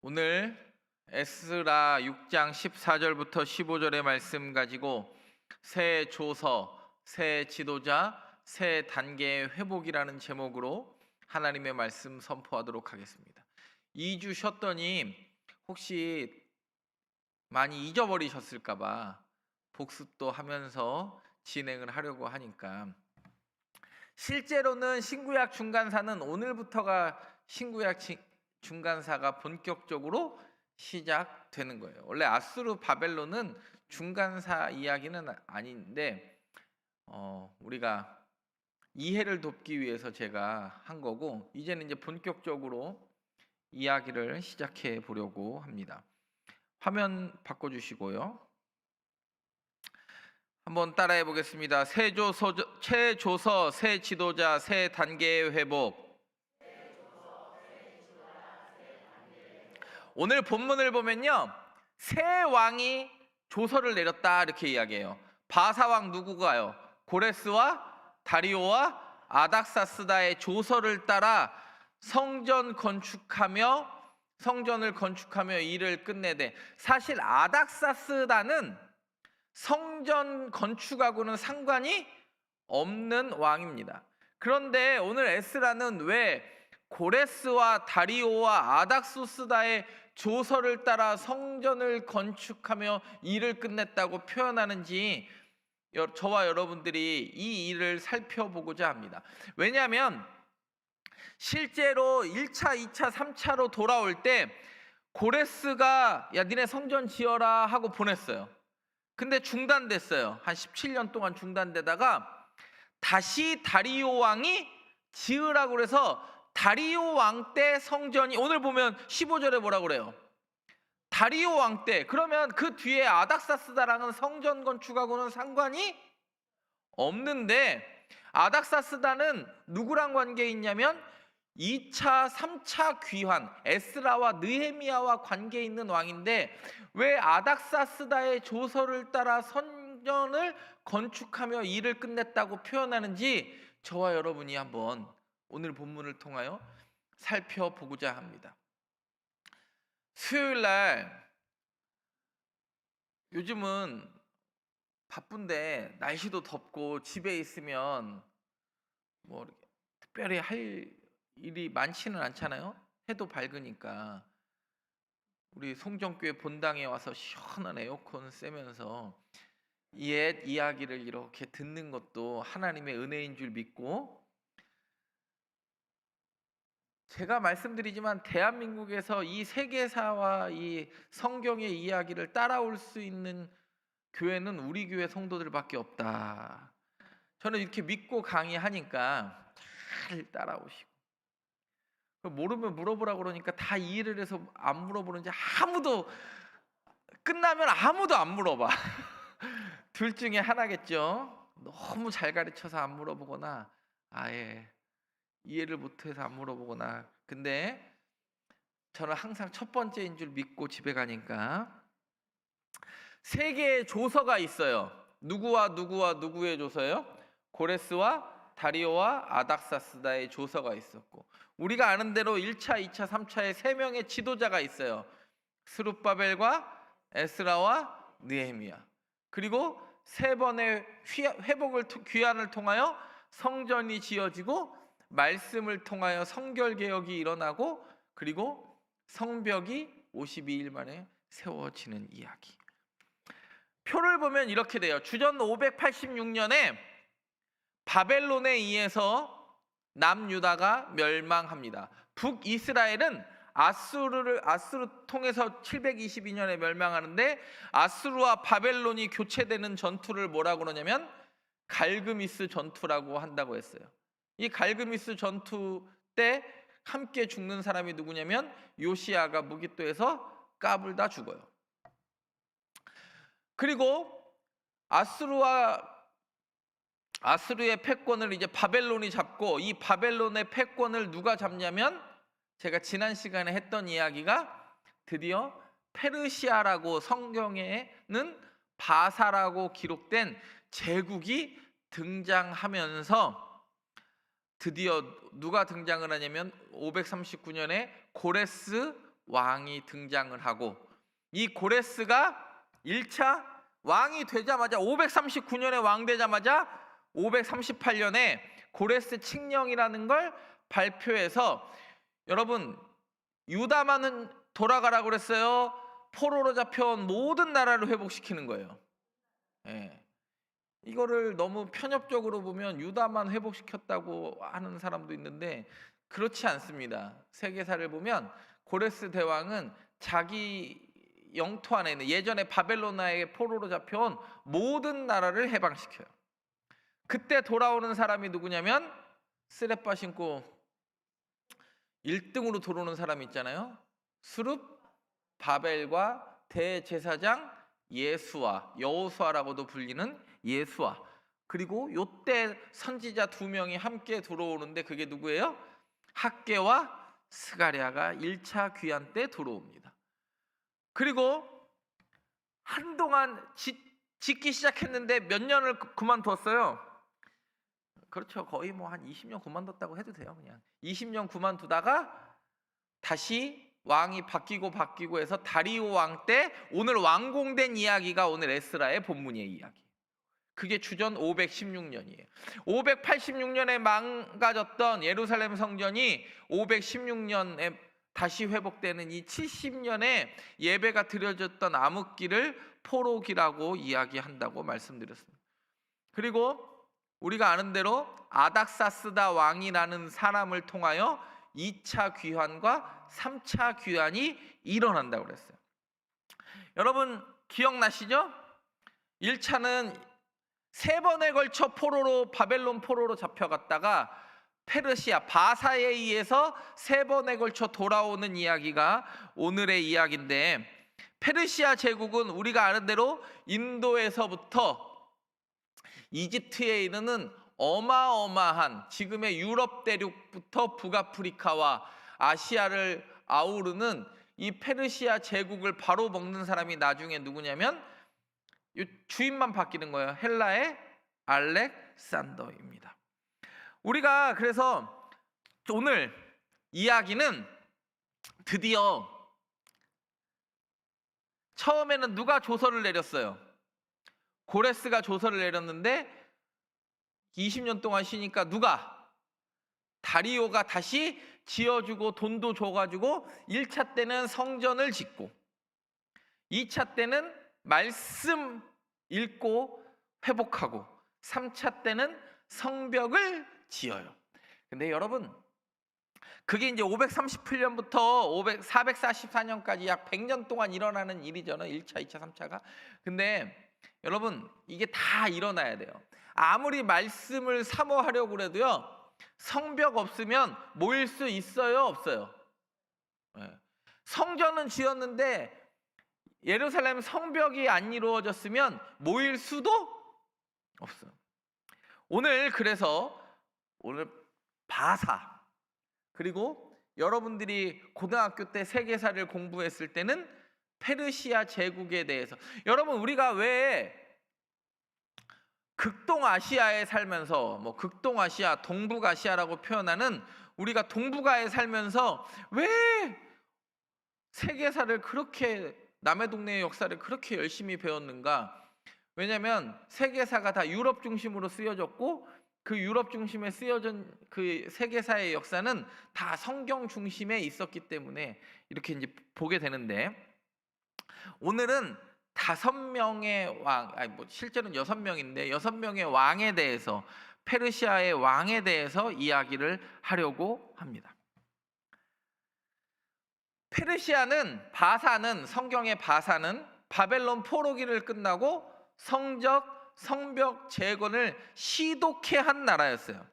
오늘 에스라 6장 14절부터 15절의 말씀 가지고 새 조서, 새 지도자, 새 단계의 회복이라는 제목으로 하나님의 말씀 선포하도록 하겠습니다. 2주 쉬었더니 혹시 많이 잊어버리셨을까 봐 복습도 하면서 진행을 하려고 하니까, 실제로는 신구약 중간사는 오늘부터가 신구약 중간사가 본격적으로 시작되는 거예요. 원래 아수르 바벨론은 중간사 이야기는 아닌데 우리가 이해를 돕기 위해서 제가 한 거고, 이제는 이제 본격적으로 이야기를 시작해 보려고 합니다. 화면 바꿔주시고요. 한번 따라해 보겠습니다. 새 조서, 새 지도자, 새 단계의 회복. 오늘 본문을 보면요, 새 왕이 조서를 내렸다 이렇게 이야기해요. 바사왕 누구가요? 고레스와 다리오와 아닥사스다의 조서를 따라 성전을 건축하며 일을 끝내되, 사실 아닥사스다는 성전 건축하고는 상관이 없는 왕입니다. 그런데 오늘 에스라는 왜 고레스와 다리오와 아닥사스다의 조서를 따라 성전을 건축하며 일을 끝냈다고 표현하는지 저와 여러분들이 이 일을 살펴보고자 합니다. 왜냐하면 실제로 1차, 2차, 3차로 돌아올 때 고레스가 야 니네 성전 지어라 하고 보냈어요. 근데 중단됐어요. 한 17년 동안 중단되다가 다시 다리오 왕이 지으라고 그래서 다리오 왕 때 성전이, 오늘 보면 15절에 뭐라고 그래요? 다리오 왕 때. 그러면 그 뒤에 아닥사스다랑은 성전 건축하고는 상관이 없는데, 아닥사스다는 누구랑 관계 있냐면 2차, 3차 귀환 에스라와 느헤미야와 관계 있는 왕인데, 왜 아닥사스다의 조서를 따라 성전을 건축하며 일을 끝냈다고 표현하는지 저와 여러분이 한번 오늘 본문을 통하여 살펴보고자 합니다. 수요일날, 요즘은 바쁜데 날씨도 덥고 집에 있으면 뭐 특별히 할 일이 많지는 않잖아요. 해도 밝으니까 우리 송정교회 본당에 와서 시원한 에어컨 쐬면서 옛 이야기를 이렇게 듣는 것도 하나님의 은혜인 줄 믿고, 제가 말씀드리지만 대한민국에서 이 세계사와 이 성경의 이야기를 따라올 수 있는 교회는 우리 교회 성도들밖에 없다. 저는 이렇게 믿고 강의하니까 잘 따라오시고, 모르면 물어보라고 그러니까 다 이해를 해서 안 물어보는지 끝나면 아무도 안 물어봐. 둘 중에 하나겠죠. 너무 잘 가르쳐서 안 물어보거나 아예 이해를 못해서 안 물어보거나. 근데 저는 항상 첫 번째인 줄 믿고 집에 가니까, 세 개의 조서가 있어요. 누구와 누구의 조서요? 고레스와 다리오와 아닥사스다의 조서가 있었고, 우리가 아는 대로 1차, 2차, 3차에 세 명의 지도자가 있어요. 스룹바벨과 에스라와 느헤미야. 그리고 세 번의 귀환을 통하여 성전이 지어지고, 말씀을 통하여 성결개혁이 일어나고, 그리고 성벽이 52일 만에 세워지는 이야기. 표를 보면 이렇게 돼요. 주전 586년에 바벨론에 의해서 남유다가 멸망합니다. 북이스라엘은 아수르 통해서 722년에 멸망하는데, 아수르와 바벨론이 교체되는 전투를 뭐라고 그러냐면 갈그미스 전투라고 한다고 했어요. 이 갈그미스 전투 때 함께 죽는 사람이 누구냐면 요시야가 무깃도에서 까불다 죽어요. 그리고 아수르의 패권을 이제 바벨론이 잡고, 이 바벨론의 패권을 누가 잡냐면, 제가 지난 시간에 했던 이야기가 드디어 페르시아라고, 성경에는 바사라고 기록된 제국이 등장하면서, 드디어 누가 등장을 하냐면 539년에 고레스 왕이 등장을 하고, 이 고레스가 1차 왕이 되자마자 539년에 왕 되자마자 538년에 고레스 칙령이라는 걸 발표해서, 여러분 유다만은 돌아가라고 그랬어요? 포로로 잡혀온 모든 나라를 회복시키는 거예요. 예. 이거를 너무 편협적으로 보면 유다만 회복시켰다고 하는 사람도 있는데 그렇지 않습니다. 세계사를 보면 고레스 대왕은 자기 영토 안에 있는 예전에 바벨로나의 포로로 잡혀온 모든 나라를 해방시켜요. 그때 돌아오는 사람이 누구냐면 쓰레빠 신고 1등으로 들어오는 사람이 있잖아요. 수룹 바벨과 대제사장 예수와, 여호수아라고도 불리는 예수와, 그리고 요때 선지자 2명이 함께 들어오는데 그게 누구예요? 학개와 스가랴가 1차 귀환 때 들어옵니다. 그리고 한동안 짓기 시작했는데 몇 년을 그만뒀어요. 그렇죠. 거의 뭐 한 20년 그만뒀다고 해도 돼요. 그냥 20년 그만두다가 다시 왕이 바뀌고 해서 다리오 왕 때 오늘 완공된 이야기가 오늘 에스라의 본문의 이야기. 그게 주전 516년이에요. 586년에 망가졌던 예루살렘 성전이 516년에 다시 회복되는 이 70년에 예배가 드려졌던 암흑기를 포로기라고 이야기한다고 말씀드렸습니다. 그리고 우리가 아는 대로 아닥사스다 왕이라는 사람을 통하여 2차 귀환과 3차 귀환이 일어난다고 그랬어요. 여러분 기억나시죠? 1차는 3번에 걸쳐 바벨론 포로로 잡혀갔다가 페르시아 바사에 의해서 3번에 걸쳐 돌아오는 이야기가 오늘의 이야기인데, 페르시아 제국은 우리가 아는 대로 인도에서부터 이집트에 이르는 어마어마한 지금의 유럽 대륙부터 북아프리카와 아시아를 아우르는 이 페르시아 제국을 바로 먹는 사람이 나중에 누구냐면 주인만 바뀌는 거예요. 헬라의 알렉산더입니다. 우리가 그래서 오늘 이야기는 드디어 처음에는 누가 조서를 내렸어요? 고레스가 조서를 내렸는데 20년 동안 쉬니까 누가? 다리오가 다시 지어주고 돈도 줘가지고 1차 때는 성전을 짓고 2차 때는 말씀 읽고 회복하고 3차 때는 성벽을 지어요. 근데 여러분 그게 이제 538년부터 444년까지 약 100년 동안 일어나는 일이잖아요. 1차, 2차, 3차가. 근데 여러분 이게 다 일어나야 돼요. 아무리 말씀을 사모하려고 그래도요, 성벽 없으면 모일 수 있어요, 없어요? 네. 성전은 지었는데 예루살렘 성벽이 안 이루어졌으면 모일 수도 없어요. 그래서 오늘 바사, 그리고 여러분들이 고등학교 때 세계사를 공부했을 때는 페르시아 제국에 대해서, 여러분 우리가 왜 극동아시아에 살면서 극동아시아, 동북아시아라고 표현하는 우리가 동북아에 살면서 왜 세계사를 그렇게, 남의 동네의 역사를 그렇게 열심히 배웠는가? 왜냐하면 세계사가 다 유럽 중심으로 쓰여졌고 그 유럽 중심에 쓰여진 그 세계사의 역사는 다 성경 중심에 있었기 때문에 이렇게 이제 보게 되는데, 오늘은 5명의 왕, 실제로는 6명인데 6명의 왕에 대해서, 페르시아의 왕에 대해서 이야기를 하려고 합니다. 페르시아는, 성경의 바사는 바벨론 포로기를 끝나고 성벽 재건을 시독해 한 나라였어요.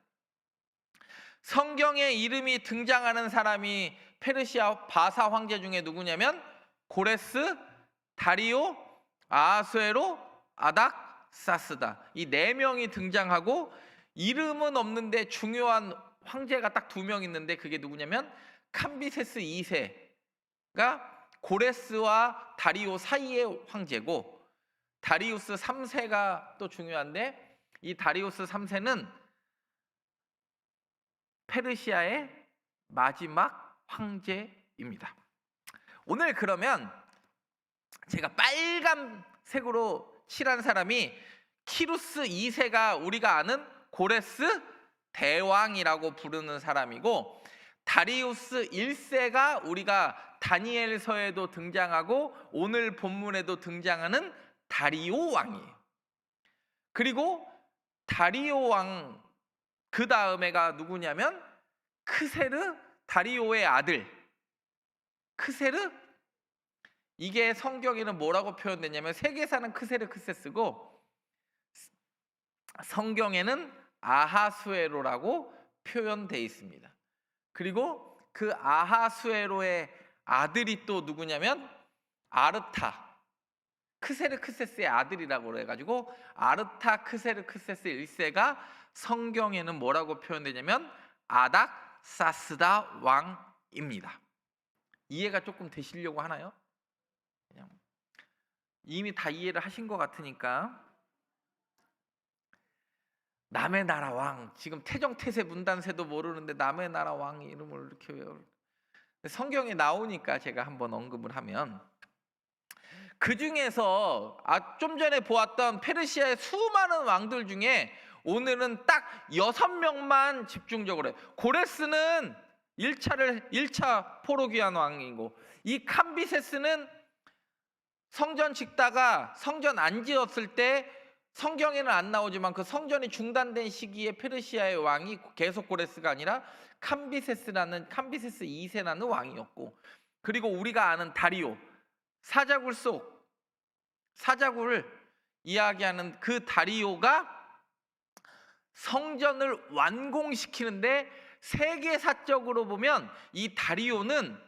성경에 이름이 등장하는 사람이 페르시아 바사 황제 중에 누구냐면 고레스, 다리오, 아하수에로, 아닥사스다. 이 4명이 등장하고, 이름은 없는데 중요한 황제가 딱 2명 있는데 그게 누구냐면 캄비세스 2세가 고레스와 다리오 사이의 황제고, 다리우스 3세가 또 중요한데 이 다리우스 3세는 페르시아의 마지막 황제입니다. 오늘 그러면 제가 빨간색으로 칠한 사람이 키루스 2세가 우리가 아는 고레스 대왕이라고 부르는 사람이고, 다리우스 1세가 우리가 다니엘서에도 등장하고 오늘 본문에도 등장하는 다리오 왕이에요. 그리고 다리오 왕 그 다음에가 누구냐면 크세르, 다리오의 아들 크세르. 이게 성경에는 뭐라고 표현되냐면 세계사는 크세르크세스고 성경에는 아하수에로라고 표현되어 있습니다. 그리고 그 아하수에로의 아들이 또 누구냐면 아르타, 크세르크세스의 아들이라고 해가지고 아르타 크세르크세스 1세가 성경에는 뭐라고 표현되냐면 아닥사스다 왕입니다. 이해가 조금 되시려고 하나요? 그냥 이미 다 이해를 하신 것 같으니까. 남의 나라 왕, 지금 태정태세 문단세도 모르는데 남의 나라 왕 이름을 이렇게 외워. 성경에 나오니까 제가 한번 언급을 하면, 그 중에서 좀 전에 보았던 페르시아의 수많은 왕들 중에 오늘은 딱 6명만 집중적으로 해요. 고레스는 1차 포로기한 왕이고, 이 캄비세스는 성전 짓다가 성전 안 지었을 때 성경에는 안 나오지만 그 성전이 중단된 시기에 페르시아의 왕이 계속 고레스가 아니라 캄비세스라는 캄비세스 2세라는 왕이었고, 그리고 우리가 아는 다리오, 사자굴 속 사자굴을 이야기하는 그 다리오가 성전을 완공시키는데 세계사적으로 보면 이 다리오는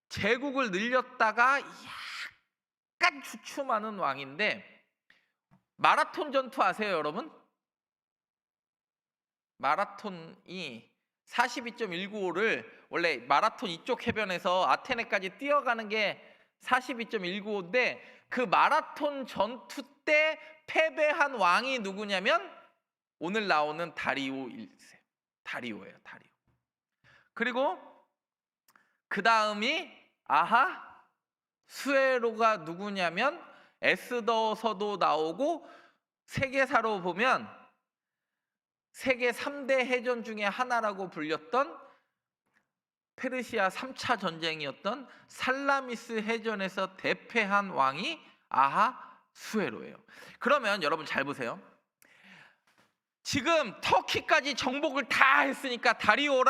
제국을 늘렸다가 약간 주춤하는 왕인데, 마라톤 전투 아세요, 여러분? 마라톤이 42.195를 원래 마라톤 이쪽 해변에서 아테네까지 뛰어가는 게 42.195인데 그 마라톤 전투 때 패배한 왕이 누구냐면 오늘 나오는 다리오 1세. 다리오예요, 다리오. 그리고 그 다음이 아하수에로가 누구냐면 에스더서도 나오고 세계사로 보면 세계 3대 해전 중에 하나라고 불렸던 페르시아 3차 전쟁이었던 살라미스 해전에서 대패한 왕이 아하수에로예요. 그러면 여러분 잘 보세요. 지금 터키까지 정복을 다 했으니까 다리오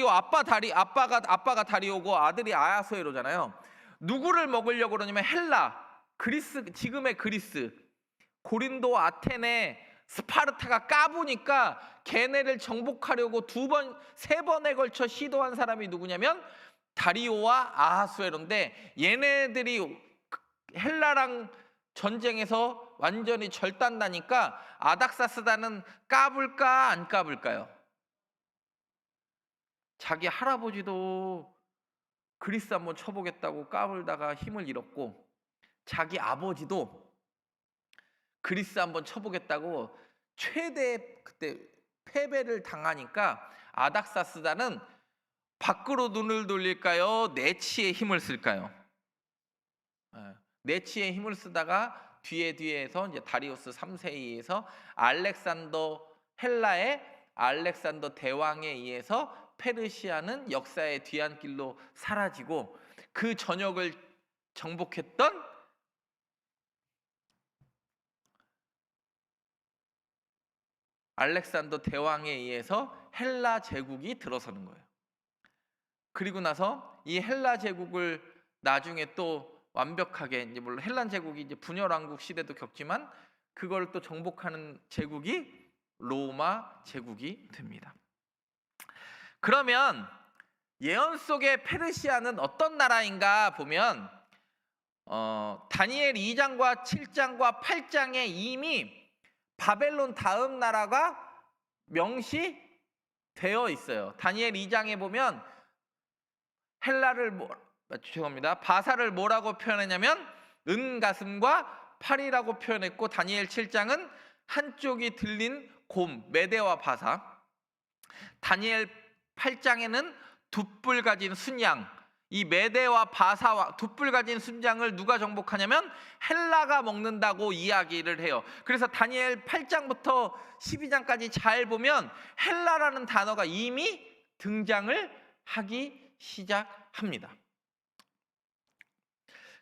아빠가 다리오고 아들이 아하수에로잖아요. 누구를 먹으려고 그러냐면 헬라, 그리스, 지금의 그리스, 고린도, 아테네, 스파르타가 까부니까 걔네를 정복하려고 세 번에 걸쳐 시도한 사람이 누구냐면 다리오와 아하수에로인데, 얘네들이 헬라랑 전쟁에서 완전히 절단나니까 아닥사스다는 까불까 안 까불까요? 자기 할아버지도 그리스 한번 쳐보겠다고 까불다가 힘을 잃었고, 자기 아버지도 그리스 한번 쳐보겠다고 최대 그때 패배를 당하니까 아닥사스다는 밖으로 눈을 돌릴까요? 내치에 힘을 쓸까요? 내치에 힘을 쓰다가 뒤에서 이제 다리우스 3세에 의해서 헬라의 알렉산더 대왕에 의해서 페르시아는 역사의 뒤안길로 사라지고, 그 전역을 정복했던 알렉산더 대왕에 의해서 헬라 제국이 들어서는 거예요. 그리고 나서 이 헬라 제국을 나중에 또 완벽하게, 이제 물론 헬란 제국이 이제 분열왕국 시대도 겪지만 그걸 또 정복하는 제국이 로마 제국이 됩니다. 그러면 예언 속의 페르시아는 어떤 나라인가 보면 다니엘 2장과 7장과 8장에 이미 바벨론 다음 나라가 명시되어 있어요. 다니엘 2장에 보면 바사를 뭐라고 표현했냐면 은가슴과 팔이라고 표현했고, 다니엘 7장은 한쪽이 들린 곰, 메대와 바사. 다니엘 8장에는 두 뿔 가진 순양, 이 메대와 바사와 두 뿔 가진 순장을 누가 정복하냐면 헬라가 먹는다고 이야기를 해요. 그래서 다니엘 8장부터 12장까지 잘 보면 헬라라는 단어가 이미 등장을 하기 시작합니다.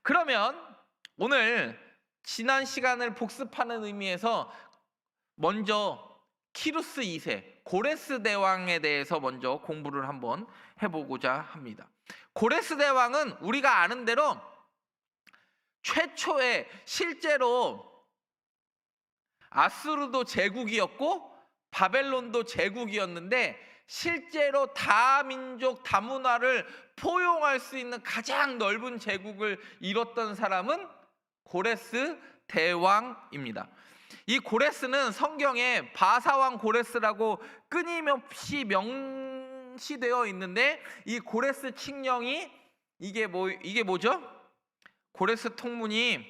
그러면 오늘 지난 시간을 복습하는 의미에서 먼저 키루스 2세 고레스 대왕에 대해서 먼저 공부를 한번 해보고자 합니다. 고레스 대왕은 우리가 아는 대로 최초의 실제로 아수르도 제국이었고 바벨론도 제국이었는데 실제로 다민족 다문화를 포용할 수 있는 가장 넓은 제국을 이뤘던 사람은 고레스 대왕입니다. 이 고레스는 성경에 바사왕 고레스라고 끊임없이 명시되어 있는데 이 고레스 칙령이 이게 뭐죠? 고레스 통문이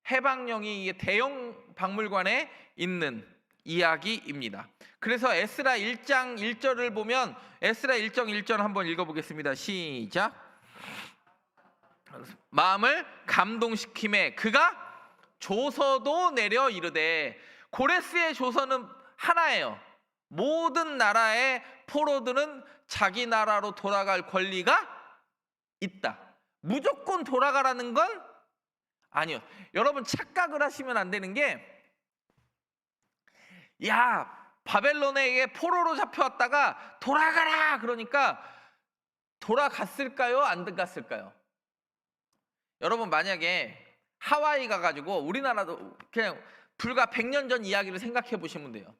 해방령이 이게 대형 박물관에 있는 이야기입니다. 그래서 에스라 1장 1절을 보면 에스라 1장 1절 한번 읽어보겠습니다. 시작. 마음을 감동시킴에 그가 조서도 내려 이르되. 고레스의 조서는 하나예요. 모든 나라의 포로들은 자기 나라로 돌아갈 권리가 있다. 무조건 돌아가라는 건 아니요. 여러분 착각을 하시면 안 되는 게, 야 바벨론에게 포로로 잡혀왔다가 돌아가라 그러니까 돌아갔을까요? 안 갔을까요? 여러분 만약에 하와이 가가지고, 우리나라도 그냥 불과 100년 전 이야기를 생각해 보시면 돼요.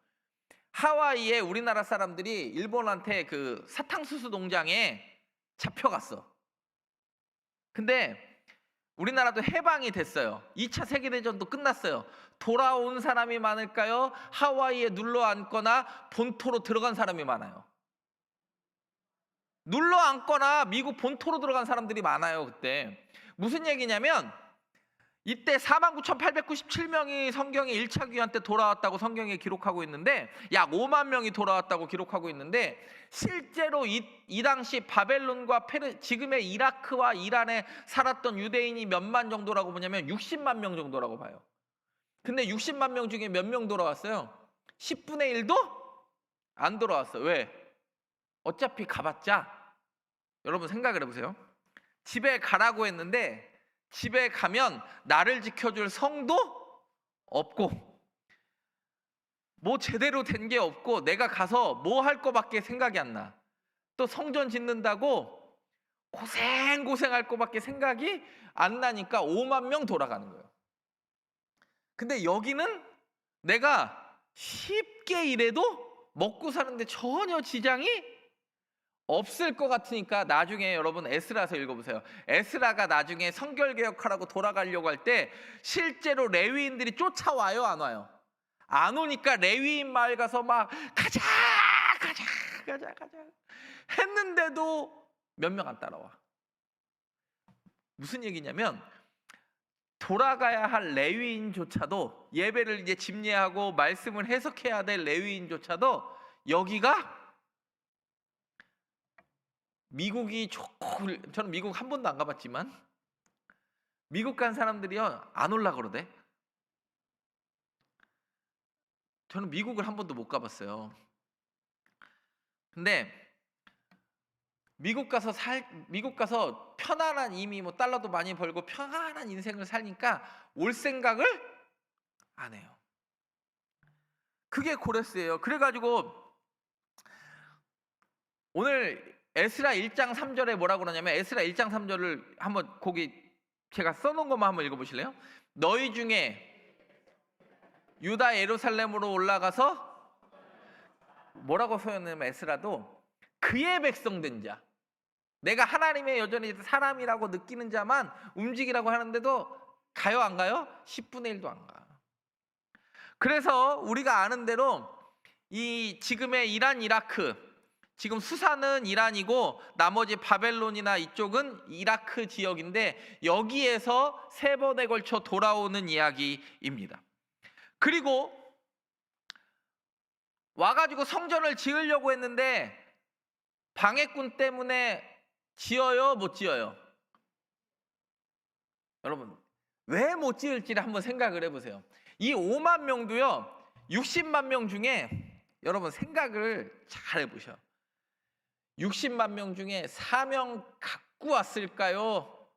하와이에 우리나라 사람들이 일본한테 그 사탕수수 농장에 잡혀갔어. 근데 우리나라도 해방이 됐어요. 2차 세계대전도 끝났어요. 돌아온 사람이 많을까요? 하와이에 눌러 앉거나 본토로 들어간 사람이 많아요. 눌러 앉거나 미국 본토로 들어간 사람들이 많아요. 그때 무슨 얘기냐면, 이때 49,897명이 성경에 1차 귀환 때 돌아왔다고 성경에 기록하고 있는데, 약 5만 명이 돌아왔다고 기록하고 있는데, 실제로 이 당시 바벨론과 지금의 이라크와 이란에 살았던 유대인이 몇만 정도라고 보냐면 60만 명 정도라고 봐요. 근데 60만 명 중에 몇 명 돌아왔어요? 10분의 1도 안 돌아왔어요. 왜? 어차피 가봤자, 여러분 생각을 해보세요. 집에 가라고 했는데 집에 가면 나를 지켜줄 성도 없고 뭐 제대로 된 게 없고 내가 가서 뭐 할 거밖에 생각이 안 나. 또 성전 짓는다고 고생할 거밖에 생각이 안 나니까 5만 명 돌아가는 거예요. 근데 여기는 내가 쉽게 일해도 먹고 사는데 전혀 지장이 없을 것 같으니까, 나중에 여러분 에스라서 읽어보세요. 에스라가 나중에 성결개혁하라고 돌아가려고 할 때 실제로 레위인들이 쫓아와요, 안 와요? 안 오니까 레위인 마을 가서 막 가자 했는데도 몇 명 안 따라와. 무슨 얘기냐면, 돌아가야 할 레위인조차도, 예배를 이제 집례하고 말씀을 해석해야 될 레위인조차도 여기가 미국이 좋고, 저는 미국 한 번도 안 가봤지만 미국 간 사람들이요 안 올라 그러대. 저는 미국을 한 번도 못 가봤어요. 근데 미국 가서 편안한, 이미 뭐 달러도 많이 벌고 편안한 인생을 살니까 올 생각을 안 해요. 그게 고레스예요. 그래가지고 오늘 에스라 1장 3절에 뭐라고 그러냐면, 에스라 1장 3절을 한번 거기 제가 써놓은 것만 한번 읽어보실래요? 너희 중에 유다 예루살렘으로 올라가서, 뭐라고 써였냐면 에스라도 그의 백성된 자, 내가 하나님의 여전히 사람이라고 느끼는 자만 움직이라고 하는데도 가요 안 가요? 10분의 1도 안 가. 그래서 우리가 아는 대로 이 지금의 이란, 이라크, 지금 수사는 이란이고 나머지 바벨론이나 이쪽은 이라크 지역인데, 여기에서 3번에 걸쳐 돌아오는 이야기입니다. 그리고 와가지고 성전을 지으려고 했는데 방해꾼 때문에 지어요, 못 지어요? 여러분, 왜 못 지을지를 한번 생각을 해보세요. 이 5만 명도요, 60만 명 중에 여러분 생각을 잘 해보셔. 60만 명 중에 4명 갖고 왔을까요?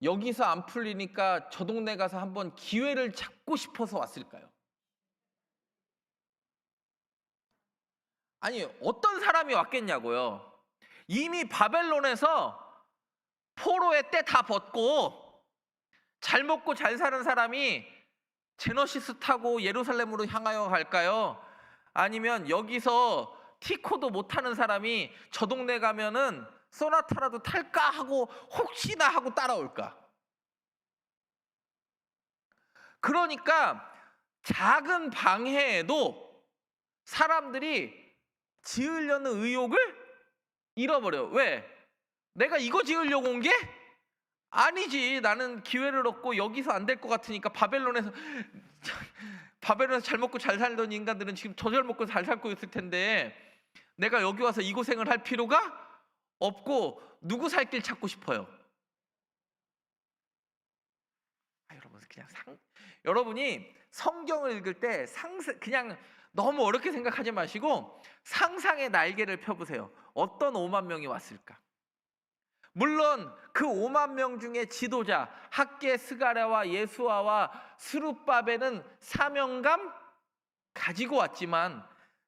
여기서 안 풀리니까 저 동네 가서 한번 기회를 잡고 싶어서 왔을까요? 아니, 어떤 사람이 왔겠냐고요. 이미 바벨론에서 포로의 때 다 벗고 잘 먹고 잘 사는 사람이 제너시스 타고 예루살렘으로 향하여 갈까요? 아니면 여기서 티코도 못하는 사람이 저 동네 가면은 소나타라도 탈까 하고 혹시나 하고 따라올까? 그러니까 작은 방해에도 사람들이 지으려는 의욕을 잃어버려요. 왜? 내가 이거 지으려고 온 게? 아니지. 나는 기회를 얻고 여기서 안 될 것 같으니까 바벨론에서 잘 먹고 잘 살던 인간들은 지금 더 잘 먹고 잘 살고 있을 텐데 내가 여기 와서 이 고생을 할 필요가 없고 누구 살 길 찾고 싶어요. 여러분 그냥 여러분이 성경을 읽을 때 그냥 너무 어렵게 생각하지 마시고 상상의 날개를 펴보세요. 어떤 5만 명이 왔을까? 물론 그 5만 명 중에 지도자 학개 스가랴와 예수아와 스룹바벨은 사명감 가지고 왔지만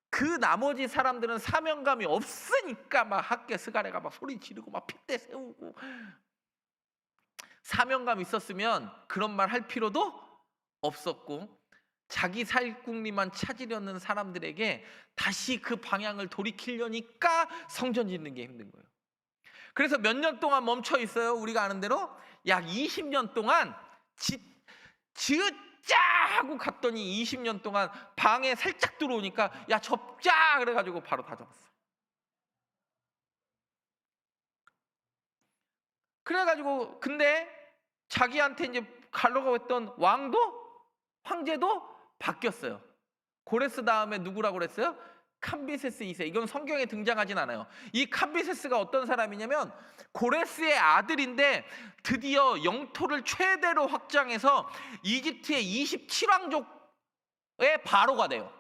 그 나머지 사람들은 사명감이 없으니까 막 학개 스가랴가 막 소리 지르고 막 핏대 세우고, 사명감 있었으면 그런 말 할 필요도 없었고 자기 살궁리만 찾으려는 사람들에게 다시 그 방향을 돌이키려니까 성전 짓는 게 힘든 거예요. 그래서 몇 년 동안 멈춰 있어요. 우리가 아는 대로 약 20년 동안 지으자 하고 갔더니 20년 동안 방에 살짝 들어오니까 야 접자 그래가지고 바로 다 접었어. 그래가지고 근데 자기한테 이제 가려고 했던 황제도 바뀌었어요. 고레스 다음에 누구라고 그랬어요? 캄비세스 2세. 이건 성경에 등장하진 않아요. 이 캄비세스가 어떤 사람이냐면 고레스의 아들인데 드디어 영토를 최대로 확장해서 이집트의 27왕족의 바로가 돼요.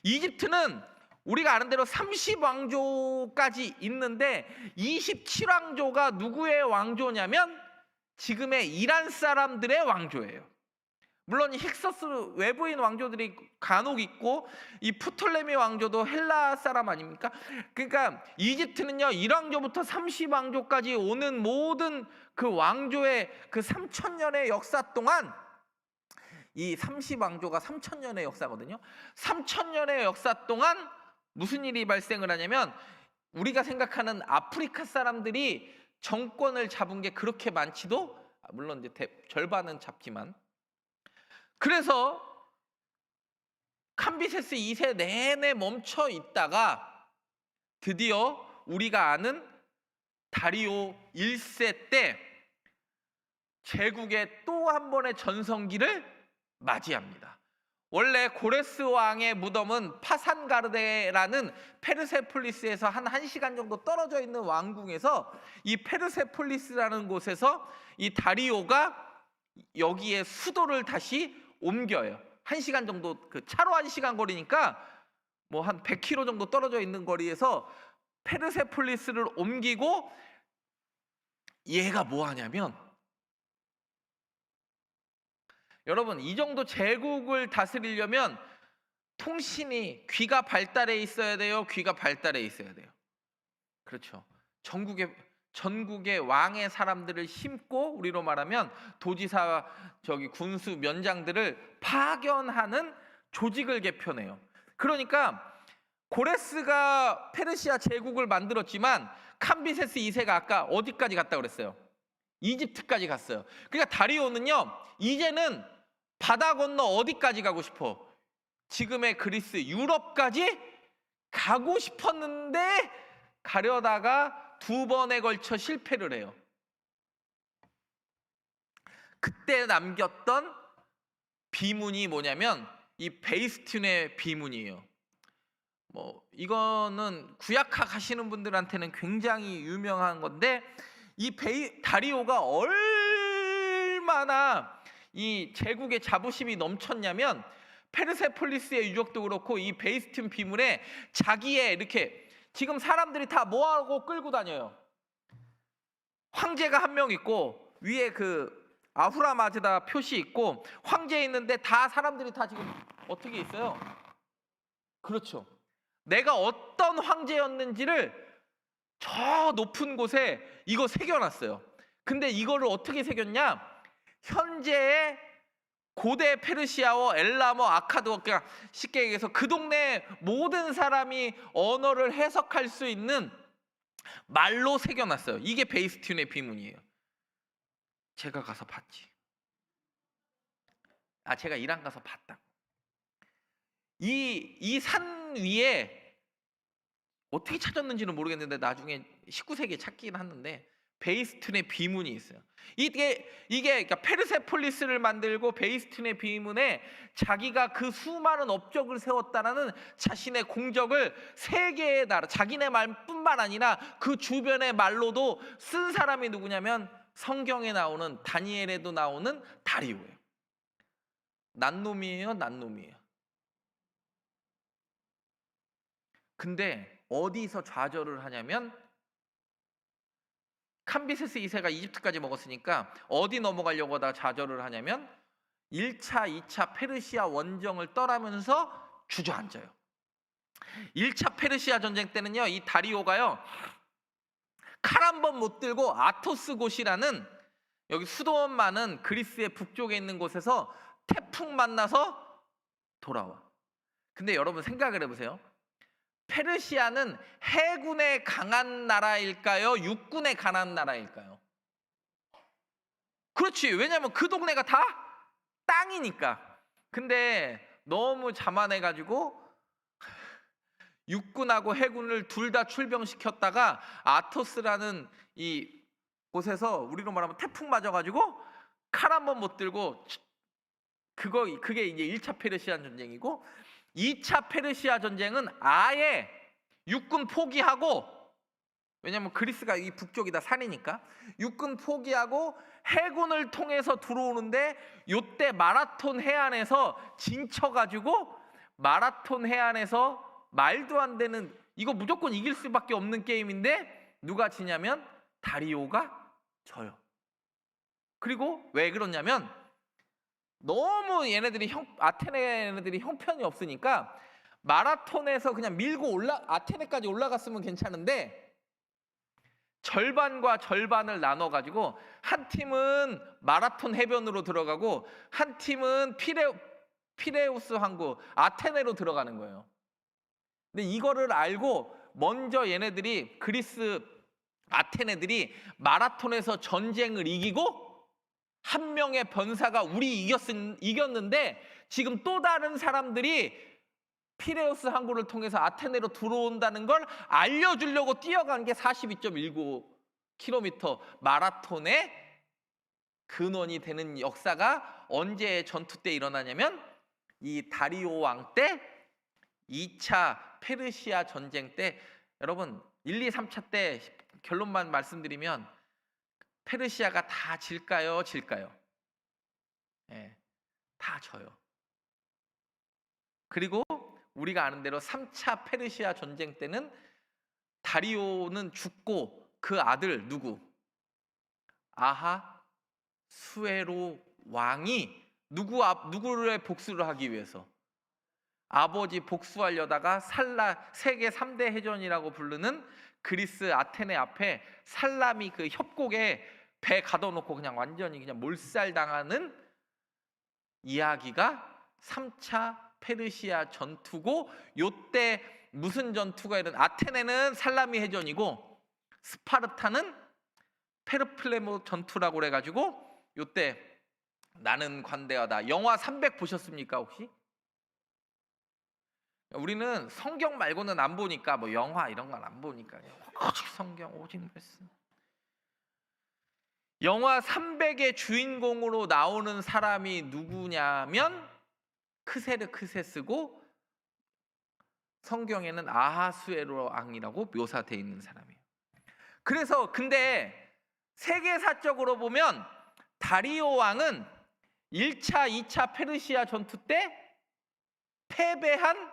이집트는 우리가 아는 대로 30왕조까지 있는데 27왕조가 누구의 왕조냐면 지금의 이란 사람들의 왕조예요. 물론 힉서스 외부인 왕조들이 간혹 있고 이 프톨레미 왕조도 헬라 사람 아닙니까? 그러니까 이집트는요 1왕조부터 30왕조까지 오는 모든 그 왕조의 그 3000년의 역사 동안, 이 30왕조가 3000년의 역사거든요. 3000년의 역사 동안 무슨 일이 발생을 하냐면 우리가 생각하는 아프리카 사람들이 정권을 잡은 게 그렇게 많지도, 물론 이제 절반은 잡지만, 그래서 캄비세스 2세 내내 멈춰 있다가 드디어 우리가 아는 다리오 1세 때 제국의 또 한 번의 전성기를 맞이합니다. 원래 고레스 왕의 무덤은 파산가르데라는 페르세폴리스에서 한 1시간 정도 떨어져 있는 왕궁에서, 이 페르세폴리스라는 곳에서 이 다리오가 여기에 수도를 다시 옮겨요. 1시간 정도, 그 차로 1시간 거리니까 뭐 한 100km 정도 떨어져 있는 거리에서 페르세폴리스를 옮기고, 얘가 뭐 하냐면, 여러분 이 정도 제국을 다스리려면 통신이 귀가 발달해 있어야 돼요? 귀가 발달해 있어야 돼요? 그렇죠. 전국의 왕의 사람들을 심고, 우리로 말하면 도지사, 군수 면장들을 파견하는 조직을 개편해요. 그러니까 고레스가 페르시아 제국을 만들었지만 캄비세스 2세가 아까 어디까지 갔다 그랬어요? 이집트까지 갔어요. 그러니까 다리오는요 이제는 바다 건너 어디까지 가고 싶어? 지금의 그리스, 유럽까지 가고 싶었는데 가려다가 2번에 걸쳐 실패를 해요. 그때 남겼던 비문이 뭐냐면 이 베이스틴의 비문이에요. 뭐 이거는 구약학 하시는 분들한테는 굉장히 유명한 건데, 이 다리오가 얼마나 이 제국의 자부심이 넘쳤냐면, 페르세폴리스의 유적도 그렇고 이 베이스튠 비문에 자기의 이렇게 지금 사람들이 다 뭐하고 끌고 다녀요? 황제가 한 명 있고 위에 그 아후라마즈다 표시 있고 황제 있는데 다 사람들이 다 지금 어떻게 있어요? 그렇죠. 내가 어떤 황제였는지를 저 높은 곳에 이거 새겨놨어요. 근데 이거를 어떻게 새겼냐? 현재의 고대 페르시아어, 엘라모, 아카드어, 그러니까 쉽게 얘기해서 그 동네 모든 사람이 언어를 해석할 수 있는 말로 새겨놨어요. 이게 베이스튠의 비문이에요. 제가 가서 봤지. 제가 이란 가서 봤다. 이 산 위에 어떻게 찾았는지는 모르겠는데 나중에 19세기에 찾긴 하는데 베이스튠의 비문이 있어요. 이게 그러니까 페르세폴리스를 만들고 베이스튠의 비문에 자기가 그 수많은 업적을 세웠다라는 자신의 공적을 세계의 나라, 자기네 말뿐만 아니라 그 주변의 말로도 쓴 사람이 누구냐면 성경에 나오는 다니엘에도 나오는 다리오예요. 난 놈이에요, 난 놈이에요. 근데 어디서 좌절을 하냐면, 캄비세스 2세가 이집트까지 먹었으니까 어디 넘어가려고 하다가 좌절을 하냐면 1차, 2차 페르시아 원정을 떠나면서 주저앉아요. 1차 페르시아 전쟁 때는요, 이 다리오가요 칼 한 번 못 들고 아토스 곳이라는 여기 수도원 많은 그리스의 북쪽에 있는 곳에서 태풍 만나서 돌아와. 근데 여러분 생각을 해보세요. 페르시아는 해군에 강한 나라일까요? 육군에 강한 나라일까요? 그렇지. 왜냐하면 그 동네가 다 땅이니까. 근데 너무 자만해가지고 육군하고 해군을 둘 다 출병시켰다가 아토스라는 이 곳에서 우리로 말하면 태풍 맞아가지고 칼 한 번 못 들고, 그게 이제 1차 페르시아 전쟁이고, 2차 페르시아 전쟁은 아예 육군 포기하고, 왜냐면 그리스가 이 북쪽이다 산이니까 육군 포기하고 해군을 통해서 들어오는데, 요때 마라톤 해안에서 진쳐가지고 마라톤 해안에서 말도 안 되는, 이거 무조건 이길 수밖에 없는 게임인데 누가 지냐면 다리오가 져요. 그리고 왜 그러냐면 너무 아테네 얘네들이 형편이 없으니까 마라톤에서 그냥 밀고 아테네까지 올라갔으면 괜찮은데 절반과 절반을 나눠 가지고 한 팀은 마라톤 해변으로 들어가고 한 팀은 피레우스 항구 아테네로 들어가는 거예요. 근데 이거를 알고 먼저 얘네들이 그리스 아테네들이 마라톤에서 전쟁을 이기고 한 명의 병사가 우리 이겼는데 지금 또 다른 사람들이 피레우스 항구를 통해서 아테네로 들어온다는 걸 알려주려고 뛰어간 게 42.19km 마라톤의 근원이 되는 역사가 언제 전투 때 일어나냐면 이 다리오 왕 때 2차 페르시아 전쟁 때. 여러분 1, 2, 3차 때 결론만 말씀드리면 페르시아가 다 질까요? 예, 다 져요. 그리고 우리가 아는 대로 3차 페르시아 전쟁 때는 다리오는 죽고 그 아들 아하수에로 왕이 누구를 복수를 하기 위해서 아버지 복수하려다가 세계 3대 해전이라고 부르는 그리스 아테네 앞에 살라미 그 협곡에 배 가둬놓고 그냥 완전히 그냥 몰살당하는 이야기가 3차 페르시아 전투고, 요때 무슨 전투가 아테네는 살라미 해전이고 스파르타는 페르플레모 전투라고 그래가지고 요때 나는 관대하다. 영화 300 보셨습니까 혹시? 우리는 성경 말고는 안 보니까 뭐 영화 이런 건 안 보니까 오직 성경 오직 말씀. 영화 300의 주인공으로 나오는 사람이 누구냐면 크세르크세스고 성경에는 아하수에로 왕이라고 묘사되어 있는 사람이에요. 그래서 근데 세계사적으로 보면 다리오 왕은 1차, 2차 페르시아 전투 때 패배한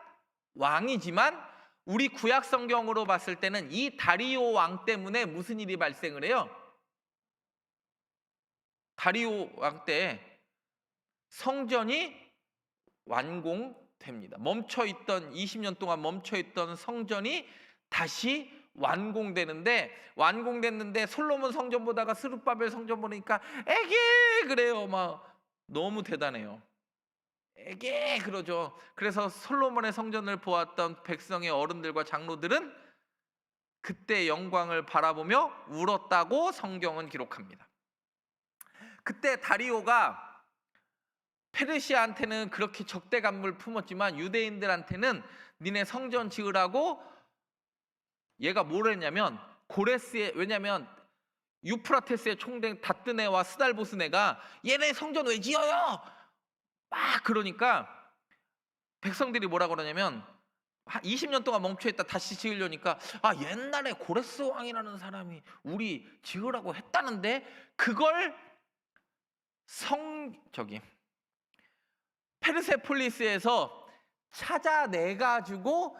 왕이지만 우리 구약 성경으로 봤을 때는 이 다리오 왕 때문에 무슨 일이 발생을 해요? 다리오 왕 때 성전이 완공됩니다. 멈춰있던 20년 동안 멈춰있던 성전이 다시 완공됐는데 솔로몬 성전 보다가 스룹바벨 성전 보니까 에게 그래요. 막 너무 대단해요. 에게 그러죠. 그래서 솔로몬의 성전을 보았던 백성의 어른들과 장로들은 그때 영광을 바라보며 울었다고 성경은 기록합니다. 그때 다리오가 페르시아한테는 그렇게 적대감을 품었지만 유대인들한테는 니네 성전 지으라고 얘가 뭘 했냐면 고레스의, 왜냐면 유프라테스의 총대 다뜨네와 스달보스네가 얘네 성전 왜 지어요? 막 그러니까 백성들이 뭐라 그러냐면 20년 동안 멈춰있다 다시 지으려니까 옛날에 고레스 왕이라는 사람이 우리 지으라고 했다는데 그걸 페르세폴리스에서 찾아내가지고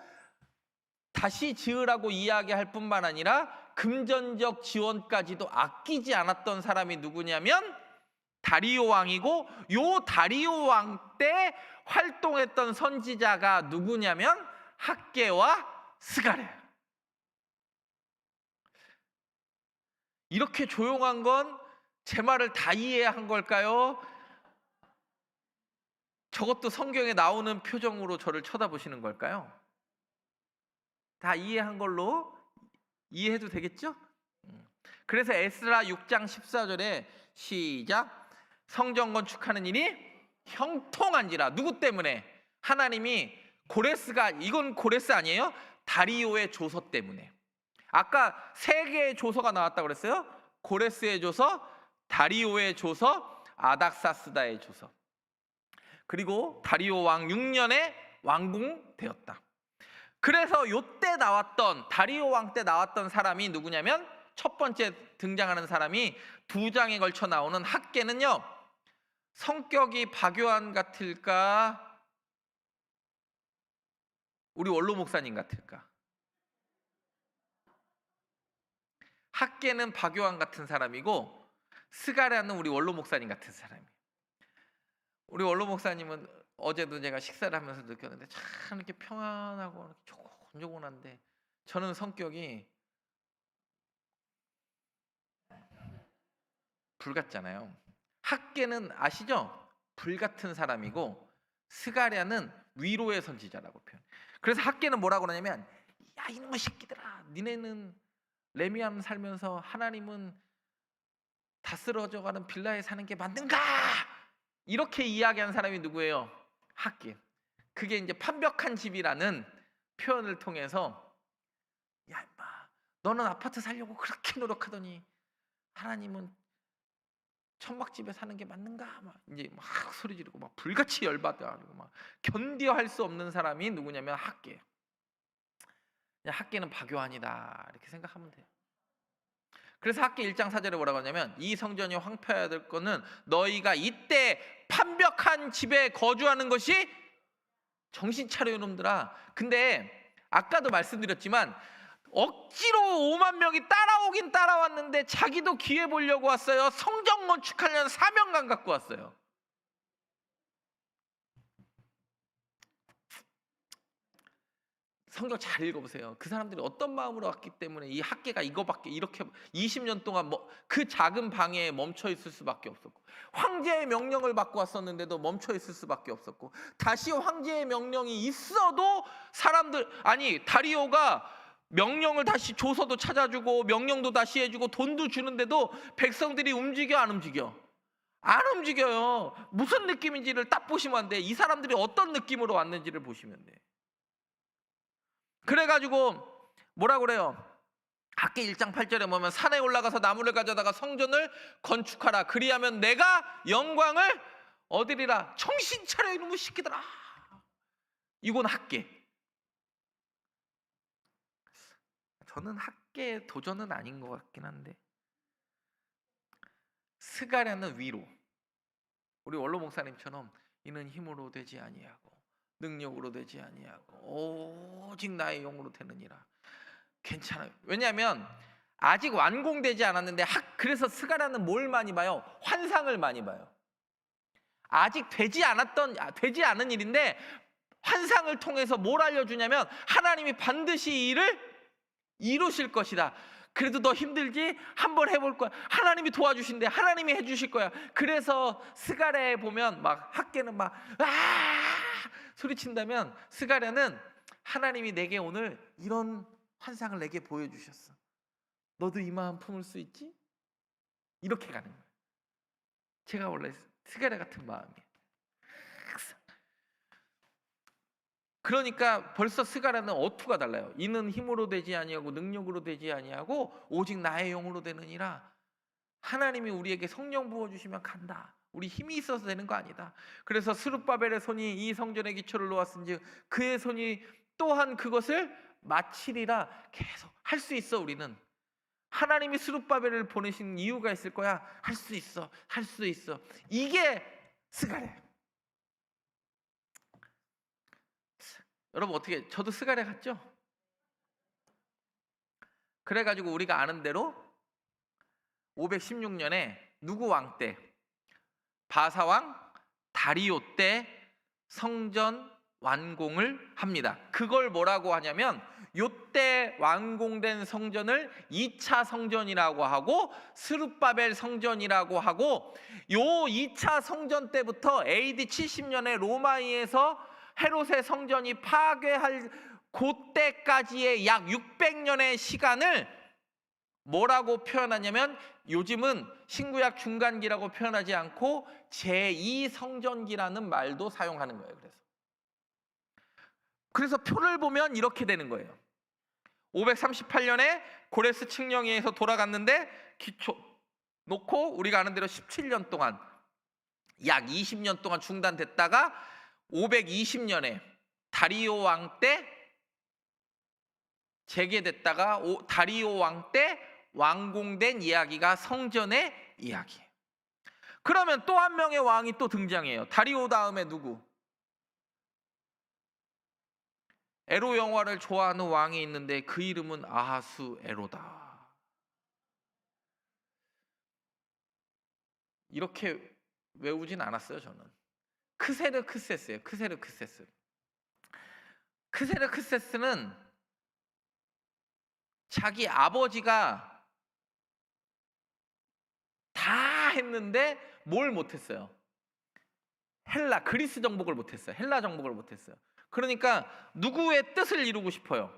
다시 지으라고 이야기할 뿐만 아니라 금전적 지원까지도 아끼지 않았던 사람이 누구냐면 다리오 왕이고, 요 다리오 왕 때 활동했던 선지자가 누구냐면 학개와 스가랴. 이렇게 조용한 건 제 말을 다 이해한 걸까요? 저것도 성경에 나오는 표정으로 저를 쳐다보시는 걸까요? 다 이해한 걸로 이해해도 되겠죠? 그래서 에스라 6장 14절에 시작. 성전 건축하는 일이 형통한지라. 누구 때문에? 하나님이 이건 고레스 아니에요? 다리오의 조서 때문에. 아까 세 개의 조서가 나왔다고 그랬어요. 고레스의 조서, 다리오의 조서, 아닥사스다의 조서. 그리고 다리오 왕 6년에 완공되었다. 그래서 요때 나왔던 다리오 왕 때 나왔던 사람이 누구냐면 첫 번째 등장하는 사람이 2장에 걸쳐 나오는 학개는요, 성격이 박요한 같을까? 우리 원로 목사님 같을까? 학개는 박요한 같은 사람이고 스가랴는 우리 원로 목사님 같은 사람이에요. 우리 원로 목사님은 어제도 제가 식사를 하면서 느꼈는데 참 이렇게 평안하고 조곤조곤한데 저는 성격이 불 같잖아요. 학개는 아시죠? 불 같은 사람이고 스가랴는 위로의 선지자라고 표현. 그래서 학개는 뭐라고 그러냐면 야 이놈의 새끼들아, 니네는 레미암 살면서 하나님은 다스러져가는 빌라에 사는 게 맞는가? 이렇게 이야기한 사람이 누구예요? 학개. 그게 이제 판벽한 집이라는 표현을 통해서 야 임마, 너는 아파트 살려고 그렇게 노력하더니 하나님은 천막집에 사는 게 맞는가? 막 이제 막 소리 지르고 막 불같이 열받아가지고 막 견뎌할 수 없는 사람이 누구냐면 학개. 학개는 박요한이다 이렇게 생각하면 돼요. 그래서 학개 1장 4절에 뭐라고 하냐면 이 성전이 황폐해야 될 거는 너희가 이때 판벽한 집에 거주하는 것이. 정신 차려 이놈들아. 근데 아까도 말씀드렸지만 억지로 5만 명이 따라오긴 따라왔는데 자기도 기회 보려고 왔어요. 성전 건축하려는 사명감 갖고 왔어요. 성경 잘 읽어보세요. 그 사람들이 어떤 마음으로 왔기 때문에 이 학개가 이거밖에 이렇게 20년 동안 그 작은 방에 멈춰 있을 수밖에 없었고, 황제의 명령을 받고 왔었는데도 멈춰 있을 수밖에 없었고, 다시 황제의 명령이 있어도 다리오가 명령을 다시 조서도 찾아주고 명령도 다시 해주고 돈도 주는데도 백성들이 움직여 안 움직여? 안 움직여요. 무슨 느낌인지를 딱 보시면 안 돼. 이 사람들이 어떤 느낌으로 왔는지를 보시면 돼. 그래가지고 뭐라 그래요? 학개 1장 8절에 보면 산에 올라가서 나무를 가져다가 성전을 건축하라. 그리하면 내가 영광을 얻으리라. 정신 차려 이놈의 새끼들아. 이건 학개. 저는 학계 도전은 아닌 것 같긴 한데, 스가랴는 위로, 우리 원로 목사님처럼 이는 힘으로 되지 아니하고 능력으로 되지 아니하고 오직 나의 영으로 되느니라. 괜찮아요. 왜냐하면 아직 완공되지 않았는데, 그래서 스가랴는 뭘 많이 봐요? 환상을 많이 봐요. 아직 되지 않은 일인데 환상을 통해서 뭘 알려주냐면, 하나님이 반드시 이 일을 이루실 것이다. 그래도 너 힘들지? 한번 해볼 거야. 하나님이 도와주신대. 하나님이 해주실 거야. 그래서 스가랴에 보면 막 학계는 막 소리친다면, 스가랴는 하나님이 내게 오늘 이런 환상을 내게 보여주셨어. 너도 이 마음 품을 수 있지? 이렇게 가는 거예요. 제가 원래 스가랴 같은 마음이에요. 그러니까 벌써 스가랴는 어투가 달라요. 이는 힘으로 되지 아니하고 능력으로 되지 아니하고 오직 나의 영으로 되느니라. 하나님이 우리에게 성령 부어주시면 간다. 우리 힘이 있어서 되는 거 아니다. 그래서 스룹바벨의 손이 이 성전의 기초를 놓았은즉 그의 손이 또한 그것을 마치리라. 계속 할 수 있어. 우리는 하나님이 스룹바벨을 보내신 이유가 있을 거야. 할 수 있어. 할 수 있어. 이게 스가랴. 여러분 어떻게, 저도 스가랴 같죠? 그래가지고 우리가 아는 대로 516년에 누구 왕 때? 바사왕 다리오 때 성전 완공을 합니다. 그걸 뭐라고 하냐면, 요때 완공된 성전을 2차 성전이라고 하고 스룹바벨 성전이라고 하고, 요 2차 성전 때부터 AD 70년에 로마에서 헤롯의 성전이 파괴할 그때까지의 약 600년의 시간을 뭐라고 표현하냐면, 요즘은 신구약 중간기라고 표현하지 않고 제2성전기라는 말도 사용하는 거예요. 그래서 표를 보면 이렇게 되는 거예요. 538년에 고레스 칙령에 의해서 돌아갔는데, 기초 놓고 우리가 아는 대로 17년 동안, 약 20년 동안 중단됐다가 520년에 다리오 왕 때 재개됐다가 다리오 왕 때 완공된 이야기가 성전의 이야기예요. 그러면 또 한 명의 왕이 또 등장해요. 다리오 다음에 누구? 에로 영화를 좋아하는 왕이 있는데 그 이름은 아하수에로다. 이렇게 외우진 않았어요. 저는 크세르크세스예요. 크세르크세스. 크세르크세스는 자기 아버지가 다 했는데 뭘 못했어요? 그리스 정복을 못했어요. 헬라 정복을 못했어요. 그러니까 누구의 뜻을 이루고 싶어요?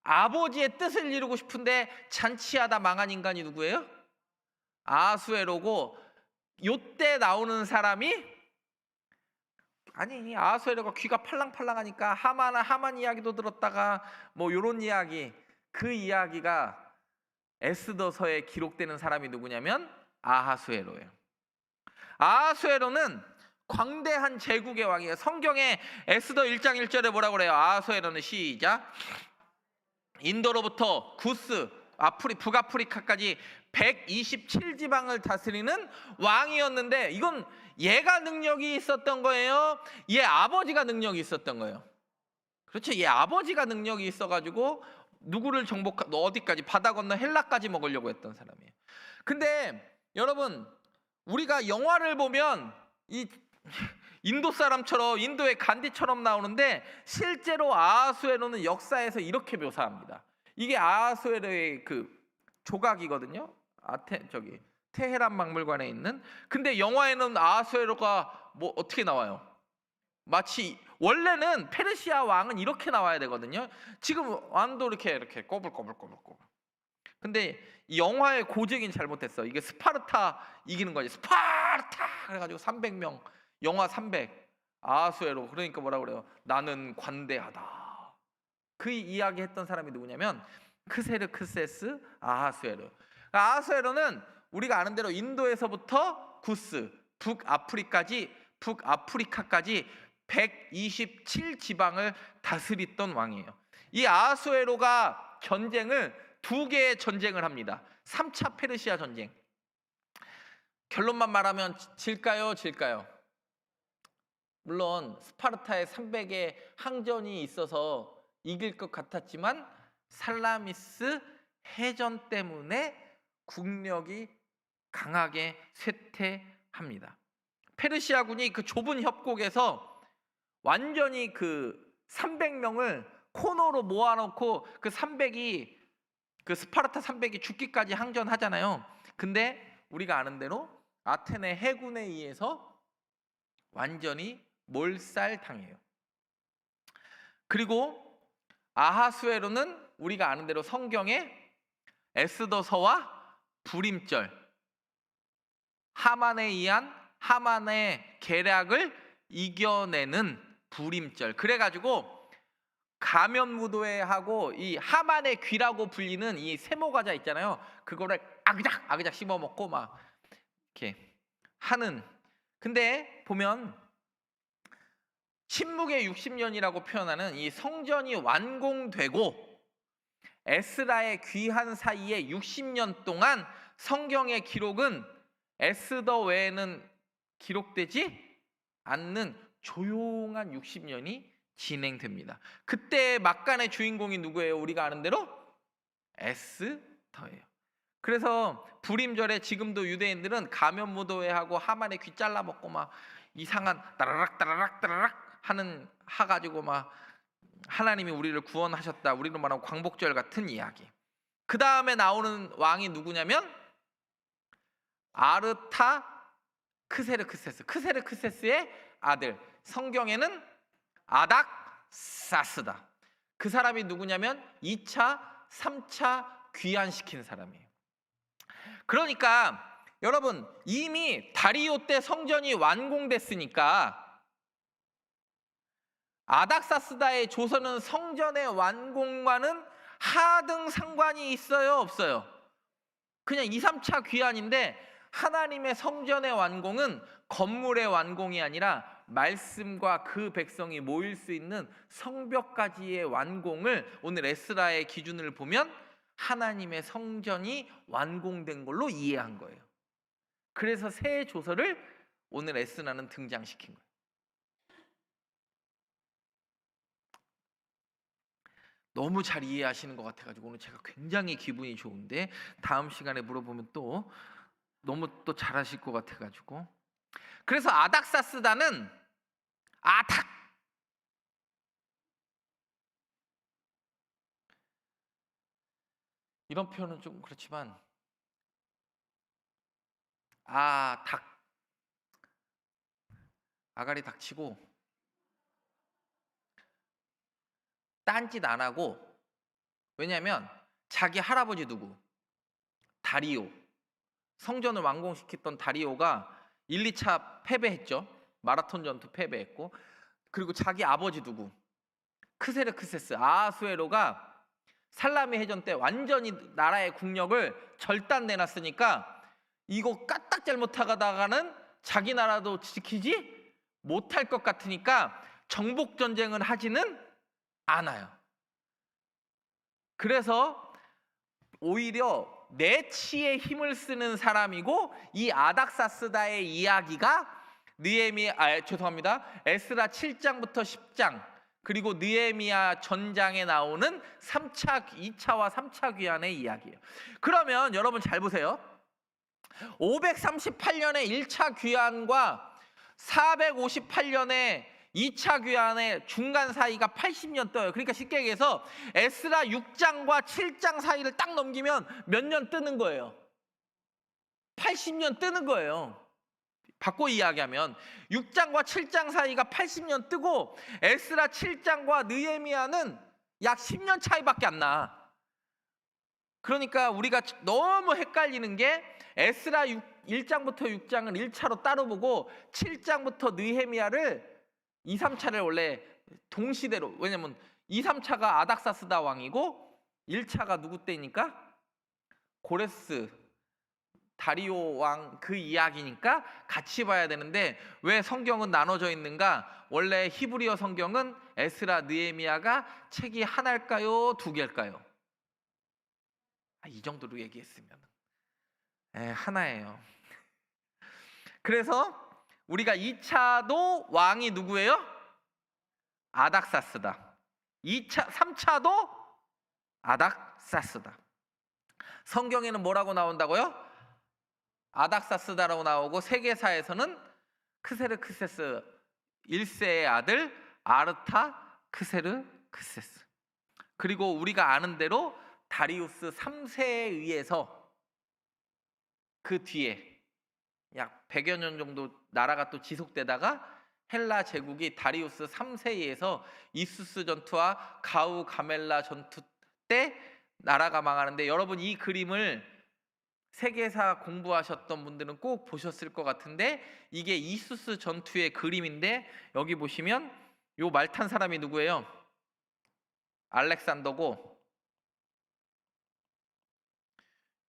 아버지의 뜻을 이루고 싶은데 잔치하다 망한 인간이 누구예요? 아하수에로고, 요때 나오는 사람이, 아니 아하수에로가 귀가 팔랑팔랑하니까 하만 이야기도 들었다가 뭐 요런 이야기, 그 이야기가 에스더서에 기록되는 사람이 누구냐면 아하수에로예요. 아하수에로는 광대한 제국의 왕이에요. 성경에 에스더 1장 1절에 뭐라고 그래요? 아하수에로는 시작. 인도로부터 구스, 북아프리카까지 127지방을 다스리는 왕이었는데, 이건 얘가 능력이 있었던 거예요? 얘 아버지가 능력이 있었던 거예요? 그렇죠. 얘 아버지가 능력이 있어가지고 누구를 어디까지, 바다 건너 헬라까지 먹으려고 했던 사람이에요. 근데 여러분, 우리가 영화를 보면 이 인도 사람처럼, 인도의 간디처럼 나오는데, 실제로 아하수에로는 역사에서 이렇게 묘사합니다. 이게 아하수에로의 그 조각이거든요. 테헤란 박물관에 있는. 근데 영화에는 아하수에로가 뭐 어떻게 나와요? 마치 원래는 페르시아 왕은 이렇게 나와야 되거든요. 지금 왕도 이렇게 꼬불꼬불꼬불꼬불. 근데 이 영화의 고증이 잘못했어. 이게 스파르타 이기는 거지. 스파르타 그래가지고 300명, 영화 300, 아하수에로. 그러니까 뭐라고 그래요? 나는 관대하다. 그 이야기 했던 사람이 누구냐면 크세르크세스 아하수에로. 아하수에로는 우리가 아는 대로 인도에서부터 구스, 북아프리카까지 127지방을 다스렸던 왕이에요. 이 아하수에로가 전쟁을 두 개의 전쟁을 합니다. 3차 페르시아 전쟁. 결론만 말하면 질까요? 질까요? 물론 스파르타의 300의 항전이 있어서 이길 것 같았지만 살라미스 해전 때문에 국력이 강하게 쇠퇴합니다. 페르시아군이 그 좁은 협곡에서 완전히 그 300명을 코너로 모아놓고 그 300이 그 스파르타 300이 죽기까지 항전하잖아요. 근데 우리가 아는 대로 아테네 해군에 의해서 완전히 몰살당해요. 그리고 아하수에로는 우리가 아는 대로 성경에 에스더서와 불임절, 하만에 의한 하만의 계략을 이겨내는 불임절. 그래가지고 가면무도회하고 이 하만의 귀라고 불리는 이 세모과자 있잖아요. 그거를 아그작 씹어 먹고 막 이렇게 하는. 근데 보면 침묵의 60년이라고 표현하는 이 성전이 완공되고 에스라의 귀한 사이에 60년 동안 성경의 기록은 에스더 외에는 기록되지 않는 조용한 60년이 진행됩니다. 그때 막간의 주인공이 누구예요? 우리가 아는 대로 에스더예요. 그래서 불임절에 지금도 유대인들은 가면무도회하고 하만의 귀 잘라먹고 막 이상한 따라락 하는 하가지고 막 하나님이 우리를 구원하셨다, 우리로 말하면 광복절 같은 이야기. 그 다음에 나오는 왕이 누구냐면 크세르크세스의 아들. 성경에는 아닥사스다. 그 사람이 누구냐면 2차, 3차 귀환시킨 사람이에요. 그러니까 여러분, 이미 다리오 때 성전이 완공됐으니까 아닥사스다의 조선은 성전의 완공과는 하등 상관이 있어요? 없어요? 그냥 2, 3차 귀환인데 하나님의 성전의 완공은 건물의 완공이 아니라 말씀과 그 백성이 모일 수 있는 성벽까지의 완공을 오늘 에스라의 기준을 보면 하나님의 성전이 완공된 걸로 이해한 거예요. 그래서 새 조서를 오늘 에스라는 등장시킨 거예요. 너무 잘 이해하시는 것 같아가지고 오늘 제가 굉장히 기분이 좋은데 다음 시간에 물어보면 또 너무 또 잘하실 것 같아가지고. 그래서 아닥사스다는 아닥, 이런 표현은 좀 그렇지만 아가리 닥치고 딴짓 안 하고. 왜냐하면 자기 할아버지 누구? 다리오. 성전을 완공시켰던 다리오가 1, 2차 패배했죠. 마라톤 전투 패배했고. 그리고 자기 아버지 누구? 크세르크세스 아하수에로가 살라미 해전 때 완전히 나라의 국력을 절단내놨으니까 이거 까딱 잘못하다가는 자기 나라도 지키지 못할 것 같으니까 정복 전쟁을 하지는 않아요. 그래서 오히려 내치에 힘을 쓰는 사람이고, 이 아닥사스다의 이야기가 에스라 7장부터 10장 그리고 느헤미야 전장에 나오는 2차와 3차 귀환의 이야기예요. 그러면 여러분 잘 보세요. 538년의 1차 귀환과 458년의 2차 귀환의 중간 사이가 80년 떠요. 그러니까 쉽게 얘기해서 에스라 6장과 7장 사이를 딱 넘기면 몇 년 뜨는 거예요? 80년 뜨는 거예요. 바꿔 이야기하면 6장과 7장 사이가 80년 뜨고 에스라 7장과 느헤미야는 약 10년 차이밖에 안 나. 그러니까 우리가 너무 헷갈리는 게 에스라 1장부터 6장은 1차로 따로 보고 7장부터 느헤미야를 2, 3차를 원래 동시대로. 왜냐면 2, 3차가 아닥사스다 왕이고 1차가 누구 때니까 고레스 다리오 왕 그 이야기니까 같이 봐야 되는데 왜 성경은 나눠져 있는가? 원래 히브리어 성경은 에스라 느헤미야가 책이 하나일까요? 두 개일까요? 이 정도로 얘기했으면 하나예요. 그래서 우리가 2차도 왕이 누구예요? 아닥사스다. 3차도 아닥사스다. 성경에는 뭐라고 나온다고요? 아닥사스다라고 나오고 세계사에서는 크세르크세스 1세의 아들 아르타크세르크세스. 그리고 우리가 아는 대로 다리우스 3세에 의해서 그 뒤에 약 100여 년 정도 나라가 또 지속되다가 헬라 제국이 다리우스 3세에 의해서 이수스 전투와 가우 가멜라 전투 때 나라가 망하는데, 여러분 이 그림을 세계사 공부하셨던 분들은 꼭 보셨을 것 같은데, 이게 이수스 전투의 그림인데, 여기 보시면 요 말 탄 사람이 누구예요? 알렉산더고,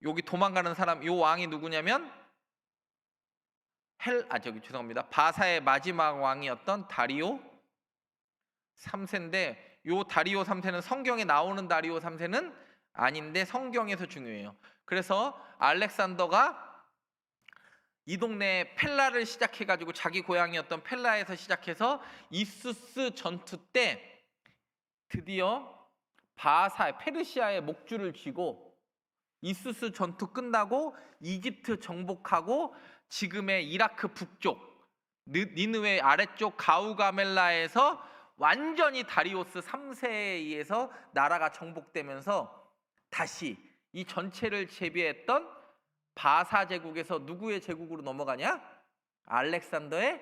여기 도망가는 사람, 요 왕이 누구냐면 바사의 마지막 왕이었던 다리오 3세인데, 요 다리오 3세는 성경에 나오는 다리오 3세는 아닌데 성경에서 중요해요. 그래서 알렉산더가 이 동네 펠라를 시작해가지고 자기 고향이었던 펠라에서 시작해서 이수스 전투 때 드디어 페르시아의 목줄을 쥐고 이수스 전투 끝나고 이집트 정복하고 지금의 이라크 북쪽 니느웨 아래쪽 가우가멜라에서 완전히 다리우스 3세에 의해서 나라가 정복되면서 다시 이 전체를 제비했던 바사 제국에서 누구의 제국으로 넘어가냐? 알렉산더의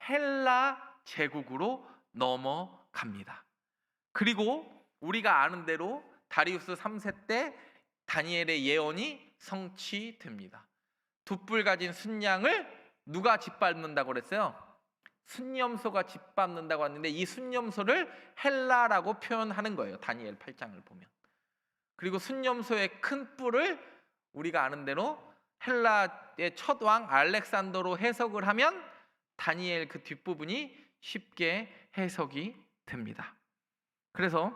헬라 제국으로 넘어갑니다. 그리고 우리가 아는 대로 다리우스 3세 때 다니엘의 예언이 성취됩니다. 돛불 가진 순양을 누가 짓밟는다고 그랬어요? 순념소가 짓밟는다고 했는데, 이 순념소를 헬라라고 표현하는 거예요. 다니엘 8장을 보면. 그리고 순념소의 큰 뿔을 우리가 아는 대로 헬라의 첫 왕 알렉산더로 해석을 하면 다니엘 그 뒷부분이 쉽게 해석이 됩니다. 그래서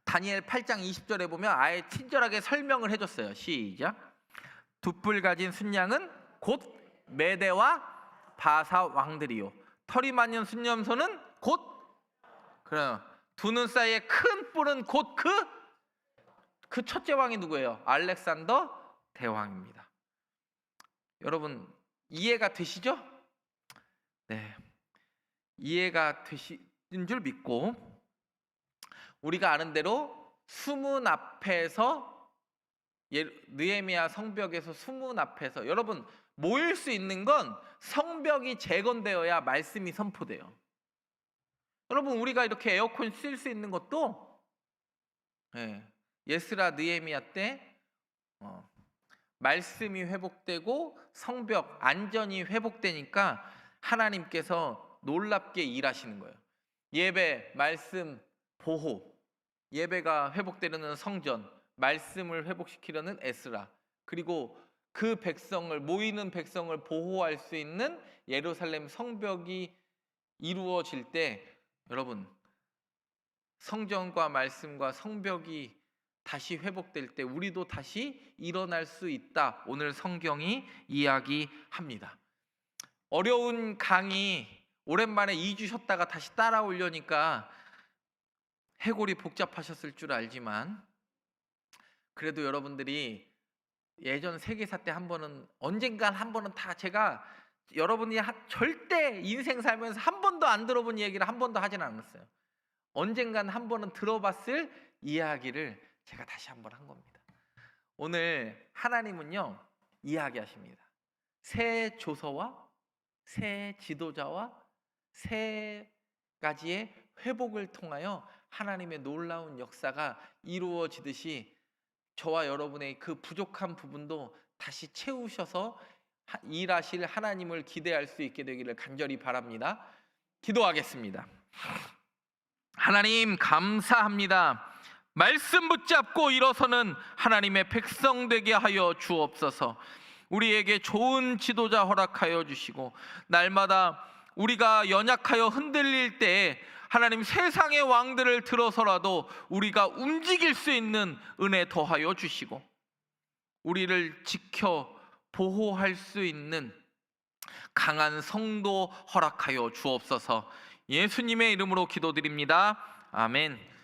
다니엘 8장 20절에 보면 아예 친절하게 설명을 해줬어요. 시작. 돛불 가진 순양은 곧 메대와 바사 왕들이요, 털이 많은 순념소는 곧, 그래요, 두 눈 사이에 큰 뿔은 곧 그 첫째 왕이 누구예요? 알렉산더 대왕입니다. 여러분 이해가 되시죠? 네, 이해가 되신 줄 믿고, 우리가 아는 대로 수문 앞에서 느헤미야 성벽에서 수문 앞에서 여러분 모일 수 있는 건 성벽이 재건되어야 말씀이 선포돼요. 여러분 우리가 이렇게 에어컨 쓸 수 있는 것도 예스라 느헤미야 때 말씀이 회복되고 성벽 안전이 회복되니까 하나님께서 놀랍게 일하시는 거예요. 예배, 말씀, 보호, 예배가 회복되려는 성전, 말씀을 회복시키려는 에스라, 그리고 그 백성을, 모이는 백성을 보호할 수 있는 예루살렘 성벽이 이루어질 때, 여러분 성전과 말씀과 성벽이 다시 회복될 때 우리도 다시 일어날 수 있다. 오늘 성경이 이야기합니다. 어려운 강의 오랜만에 2주 쉬었다가 다시 따라오려니까 해골이 복잡하셨을 줄 알지만, 그래도 여러분들이 예전 세계사 때 언젠간 한 번은 다 제가 여러분이 절대 인생 살면서 한 번도 안 들어본 얘기를 한 번도 하진 않았어요. 언젠간 한 번은 들어봤을 이야기를 제가 다시 한 번 한 겁니다. 오늘 하나님은요 이야기하십니다. 새 조서와 새 지도자와 새 가지의 회복을 통하여 하나님의 놀라운 역사가 이루어지듯이 저와 여러분의 그 부족한 부분도 다시 채우셔서 일하실 하나님을 기대할 수 있게 되기를 간절히 바랍니다. 기도하겠습니다. 하나님 감사합니다. 말씀 붙잡고 일어서는 하나님의 백성 되게 하여 주옵소서. 우리에게 좋은 지도자 허락하여 주시고, 날마다 우리가 연약하여 흔들릴 때에 하나님 세상의 왕들을 들어서라도 우리가 움직일 수 있는 은혜 더하여 주시고, 우리를 지켜 보호할 수 있는 강한 성도 허락하여 주옵소서. 예수님의 이름으로 기도드립니다. 아멘.